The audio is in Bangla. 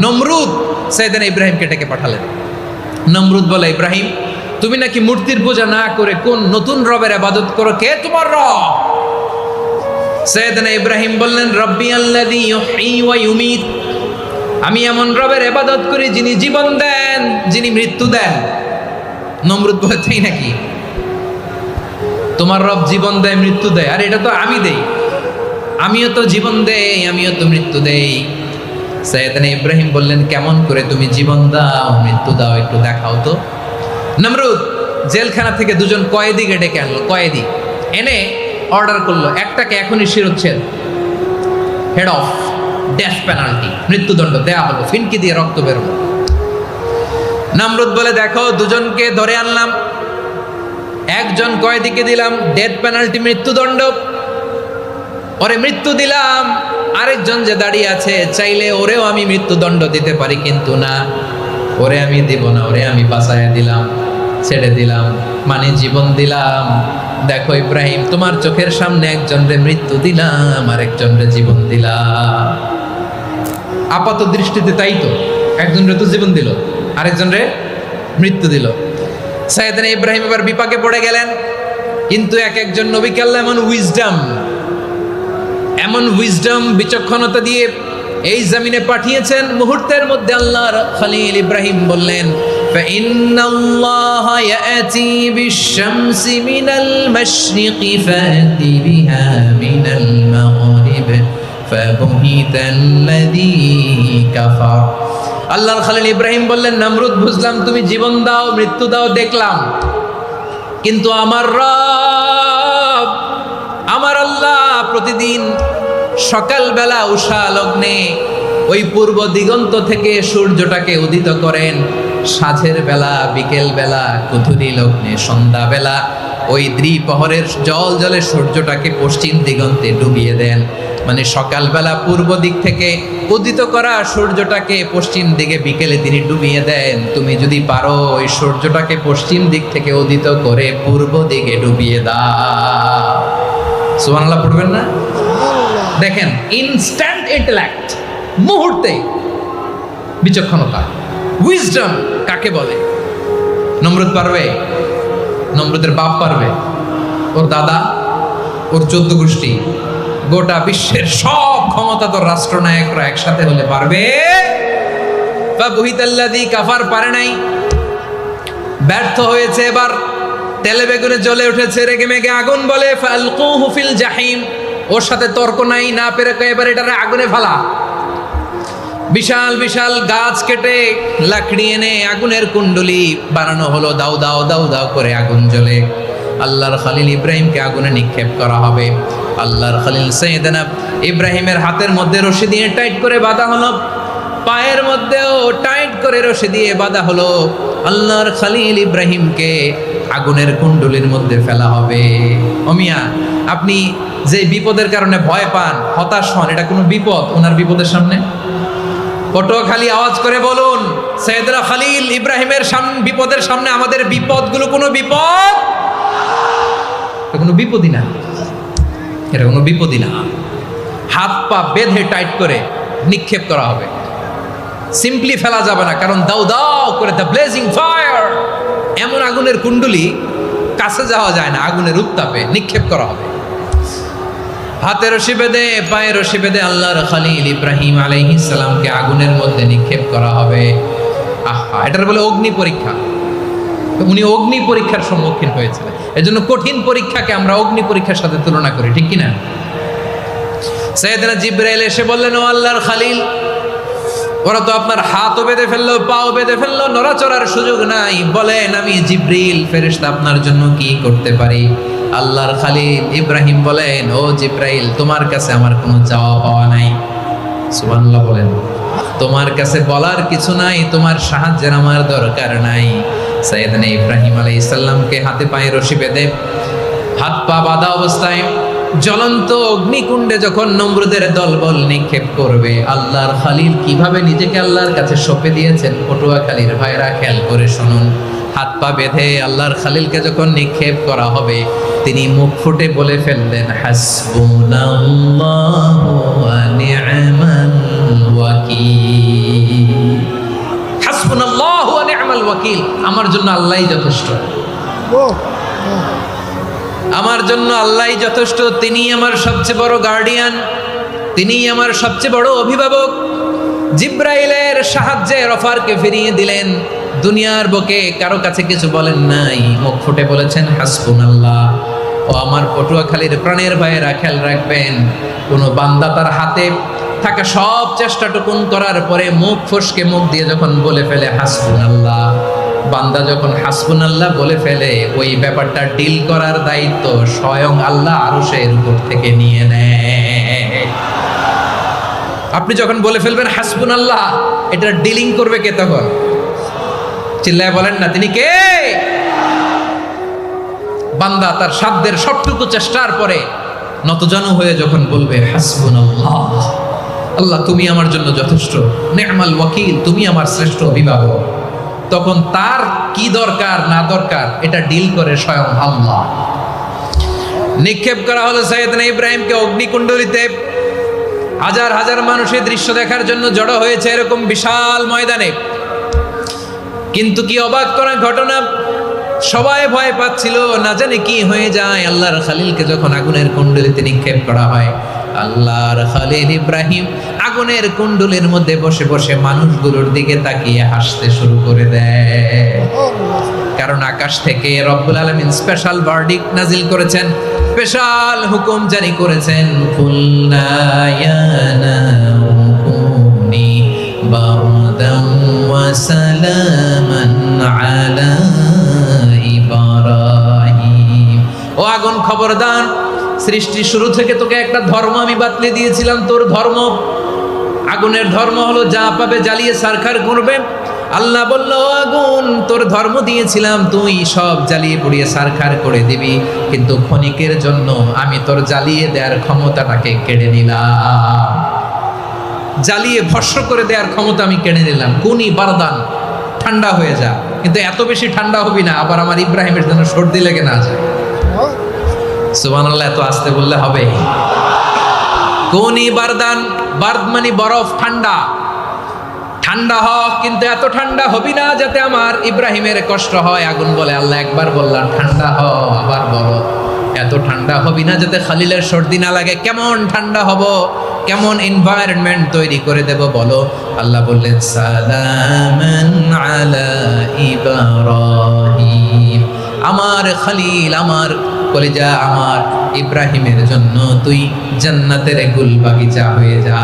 নমরুদ সাইয়েদনা ইব্রাহিমকে ডেকে পাঠালেন। নমরুদ বলে, ইব্রাহিম তুমি নাকি মূর্তির পূজা না করে কোন নতুন রবের ইবাদত করো, কে তোমার রব? সাইয়েদনা ইব্রাহিম বললেন, রব্বি আল্লাযী ইউহয়ী ওয়া ইউমীত, আমি এমন রবের ইবাদত করি যিনি জীবন দেন, যিনি মৃত্যু দেন। নমরুদ বলে, তাই নাকি? তোমার রব জীবন দেয় মৃত্যু দেয়, আর এটা তো আমি দেই, আমিও তো জীবন দেই, আমিও তো মৃত্যু দেই। সাইয়েদনা ইব্রাহিম বললেন, কেমন করে তুমি জীবন দাও মৃত্যু দাও, একটু দেখাও তো। নমরুদ জেলখানা থেকে দুজন কয়েদিকে ডেকে আনলো, কয়েদি এনে অর্ডার করলো, একটাকে এখনই শিরোচ্ছেদ, হেড অফ, ডেথ পেনাল্টি, মৃত্যুদণ্ড দেয়া হলো, ফিনকি দিয়ে রক্ত বেরোলো। নমরুদ বলে, দেখো দুজনকে ধরে আনলাম, একজন কয়েদিকে দিলাম ডেথ পেনাল্টি, মৃত্যুদণ্ড, ওরে মৃত্যু দিলাম। আরেকজন যে দাঁড়িয়ে আছে, চাইলে ওরেও আমি মৃত্যুদণ্ড দিতে পারি, কিন্তু না, ওরে আমি দিব না, ওরে আমি বাঁচাইয়া দিলাম, ছেড়ে দিলাম, মানে জীবন দিলাম। দেখো ইব্রাহিম, তোমার চোখের সামনে একজনরে মৃত্যু দিলাম, আরেকজনরে জীবন দিলাম। আপাত দৃষ্টিতে তাই তো, একজনরে তো জীবন দিল, আরেকজনরে মৃত্যু দিল। সাইয়েদনা ইব্রাহিম এবার বিপাকে পড়ে গেলেন। কিন্তু এক একজন নবীকে আল্লাহ এমন উইজডম বিচক্ষণতা দিয়ে এই জমিনে পাঠিয়েছেন, মুহূর্তের মধ্যে আল্লাহর খলিল ইব্রাহিম বললেন, ফাইন্নাল্লাহা ইয়াতি বিশ-শামসি মিনাল মাশরিকি ফাতি বিহা মিনাল মাগরিব ফাবুহিতাল্লাযী কাফার। আল্লাহর খলিল ইব্রাহিম বললেন, নমরুদ বুঝলাম তুমি জীবন দাও মৃত্যু দাও দেখলাম, কিন্তু আমার রব, আমার আল্লাহ প্রতিদিন সকালবেলা উষা লগ্নে ওই পূর্ব দিগন্ত থেকে সূর্যটাকে উদিত করেন, সাঁঝের বেলা, বিকেল বেলা, কুথুরি লগ্নে, সন্ধ্যাবেলা ওই দ্বিপ্রহরের জলে সূর্যটাকে পশ্চিম দিগন্তে ডুবিয়ে দেন। মানে সকালবেলা পূর্ব দিক থেকে উদিত করা সূর্যটাকে পশ্চিম দিকে বিকেলে তিনি ডুবিয়ে দেন। তুমি যদি পারো ওই সূর্যটাকে পশ্চিম দিক থেকে উদিত করে পূর্ব দিকে ডুবিয়ে দাও। সুবহানাল্লাহ পড়বেন না? দেখেন, ইনস্ট্যান্ট ইন্টেলেক্ট, মুহূর্তে বিচক্ষণতা, উইজডম কাকে বলে? নমরুদ পারবে? নমরুদের বাপ পারবে? ওর দাদা, ওর 14 গোষ্ঠী, গোটা বিশ্বের সব ক্ষমতাধর রাষ্ট্রনায়করা একসাথে হলে পারবে? ফাবুহিতাল্লাযী কাফার পারে নাই, ব্যর্থ হয়েছে। এবার তেলে বেগুনে জ্বলে উঠেছে, রেগে মেগে আগুন বলে, ফালকুহু ফিল জাহিম, ওর সাথে তর্ক নাই, না পেরে এবার এটারে আগুনে ফেলা। বিশাল বিশাল গাছ কেটে লাকড়ি এনে আগুনের কুণ্ডলি বানানো হলো, দাও দাও দাও দাও করে আগুন জ্বলে। আল্লাহর খলিল ইব্রাহিমকে আগুনে নিক্ষেপ করা হবে। আল্লাহর খলিল সাইয়েদনা ইব্রাহিমের হাতের মধ্যে রশি দিয়ে টাইট করে বাঁধা হলো, পায়ের মধ্যেও টাইট করে রশি দিয়ে বাঁধা হলো। আল্লাহর খলিল ইব্রাহিমকে আগুনের কুণ্ডলির মধ্যে ফেলা হবে। ওমিয়া, আপনি যে বিপদের কারণে ভয় পান, হতাশ হন, এটা কোনো বিপদ ওনার বিপদের সামনে? পটুয়াখালী আওয়াজ করে বলুন, সাইয়েদনা খলিল ইব্রাহিমের বিপদের সামনে আমাদের বিপদগুলো কোনো বিপদ? এটা কোনো বিপদই না, এটা কোনো বিপদই না। হাত পা বেঁধে টাইট করে নিক্ষেপ করা হবে, সিম্পলি ফেলা যাবে না, কারণ দাও দাও করে দ্য ব্লেজিং ফায়ার, এমন আগুনের কুণ্ডলি, কাছে যাওয়া যায় না, আগুনের উত্তাপে নিক্ষেপ করা হবে। হাতে রশি বেঁধে, পায়ে রশি বেঁধে আল্লাহর খলিল ইব্রাহিম আলাইহিস সালামকে আগুনের মধ্যে নিক্ষেপ করা হবে। আহা, এটার বলে অগ্নি পরীক্ষা। উনি অগ্নি পরীক্ষার সম্মুখীন হয়েছিলেন, এজন্য কঠিন পরীক্ষাকে আমরা অগ্নি পরীক্ষার সাথে তুলনা করি, ঠিক কিনা? সাইয়েদনা জিবরাইল এসে বললেন, ও আল্লাহর খলিল, ওরা তো আপনার হাতও বেঁধে ফেললো, পাও বেঁধে ফেললো, নড়াচড়ার সুযোগ নাই, বলেন আমি জিবরিল ফেরেশতা আপনার জন্য কি করতে পারি? আল্লাহর খলিল ইব্রাহিম বলেন, ও জিবরাইল, তোমার কাছে আমার কোনো চাওয়া পাওয়া নাই। সুবহানাল্লাহ বলেন, তোমার কাছে বলার কিছু নাই, তোমার সাহায্যের আমার দরকার নাই। সাইয়েদনা ইব্রাহিম আলাইহিস সালামকে হাতে পায়ে রশি বেঁধে, হাত পা বাঁধা অবস্থায় জ্বলন্ত অগ্নিকুণ্ডে যখন নমরুদের দলবল নিক্ষেপ করবে, আল্লাহর খলিল কিভাবে নিজেকে আল্লাহর কাছে সঁপে দিয়েছেন, পটুয়াখালীর ভাইরা খেয়াল করে শুনুন। হাত পা বেঁধে আল্লাহর খলিলকে যখন নিক্ষেপ করা হবে, তিনি মুখ ফুটে বলে ফেললেন, হাসবুনাল্লাহু ওয়া নি'মাল ওয়াকিল। হাসবুনাল্লাহু ওয়া নি'মাল ওয়াকিল, আমার জন্য আল্লাহই যথেষ্ট, আমার জন্য আল্লাহই যথেষ্ট। তিনিই আমার সবচেয়ে বড় গার্ডিয়ান, তিনিই আমার সবচেয়ে বড় অভিভাবক। জিব্রাইলের সাহায্যে রফারকে ফিরিয়ে দিলেন। দুনিয়ার বুকে কারো কাছে কিছু বলেন নাই, মুখ ফুটে বলেছেন হাসবুনাল্লাহ। ও আমার পটুয়াখালীর প্রাণের ভাইয়েরা, খেয়াল রাখবেন, কোনো বান্দা তার হাতে থাকা সব চেষ্টাটুকুন করার পরে মুখ ফসকে মুখ দিয়ে যখন বলে ফেলে হাসবুনাল্লাহ, বান্দা যখন হাসবুনাল্লাহ বলে ফেলে, ওই ব্যাপারটা ডিল করার দায়িত্ব স্বয়ং আল্লাহ আরশের উপর থেকে নিয়ে নেয়। আপনি যখন বলে ফেলবেন হাসবুনাল্লাহ, এটা ডিলিং করবে কে তখন? চিল্লায় বলেন না, তিনি কে? বান্দা তার সাধ্যের সবটুকু চেষ্টার পরে নতজানু হয়ে যখন বলবে হাসবুনাল্লাহ, আল্লাহ তুমি আমার জন্য যথেষ্ট, নি'মাল ওয়াকিল, তুমি আমার শ্রেষ্ঠ অভিভাবক, তখন তার কি দরকার না দরকার এটা ডিল করে স্বয়ং আল্লাহ। নিক্ষেপ করা হলো সাইয়েদনা ইব্রাহিমকে অগ্নিকুণ্ডলিতে। হাজার হাজার মানুষের দৃশ্য দেখার জন্য জড়ো হয়েছে এরকম বিশাল ময়দানে। কিন্তু কি অবাক করা ঘটনা, সবাই ভয় পাচ্ছিল, না জানে কি হয়ে যায়। আল্লাহর খলিলকে যখন আগুনের কুণ্ডলিতে নিক্ষেপ করা হয়, আল্লাহর খলিল ইব্রাহিম আগুনের কুণ্ডলের মধ্যে বসে বসে মানুষগুলোর দিকে তাকিয়ে হাসতে শুরু করে দেয়। কারণ আকাশ থেকে রব্বুল আলামিন স্পেশাল ভার্ডিক্ট নাজিল করেছেন, স্পেশাল হুকুম জারি করেছেন, কুল্লা ইয়া নারু কুনি বারদান ওয়া সালামান আলা ইব্রাহিম। ও আগুন খবরদার, সৃষ্টির শুরু থেকে তোকে একটা ধর্ম আমি বাতলে দিয়েছিলাম, তোর ধর্ম, আগুনের ধর্ম হলো যা পাবে জ্বালিয়ে সারখার করবে। আল্লাহ বলল, ও আগুন, তোর ধর্ম দিয়েছিলাম, তুই সব জ্বালিয়ে পুড়িয়ে সারখার করে দিবি, কিন্তু ক্ষণিকের জন্য আমি তোর জ্বালিয়ে দেওয়ার ক্ষমতাটাকে কেড়ে নিলাম, জ্বালিয়ে ভস্ম করে দেওয়ার ক্ষমতা আমি কেড়ে নিলাম। কুনি বারদান, ঠান্ডা হয়ে যা, কিন্তু এত বেশি ঠান্ডা হবি না আবার আমার ইব্রাহিমের জন্য সর্দি লেগে না যায়। সুবহানাল্লাহ, এত আস্তে বললে হবে? কুনি বারদান, বারদ মানে বরফ, ঠান্ডা, ঠান্ডা হ, কিন্তু এত ঠান্ডা হবি না যাতে আমার ইব্রাহিমের কষ্ট হয়। আগুন বলে, আল্লাহ একবার বললাম ঠান্ডা হ, আবার বলো এত ঠান্ডা হবি না যাতে খলিলের সর্দি না লাগে। কেমন ঠান্ডা হব, কেমন এনভায়রনমেন্ট তৈরি করে দেব বলো? আল্লাহ বললেন, সালামান আলা ইব্রাহিম, আমার খলিল, আমার কলিজা, আমার ইব্রাহিমের জন্য তুই জান্নাতের গুল বাগিচা হয়ে যা।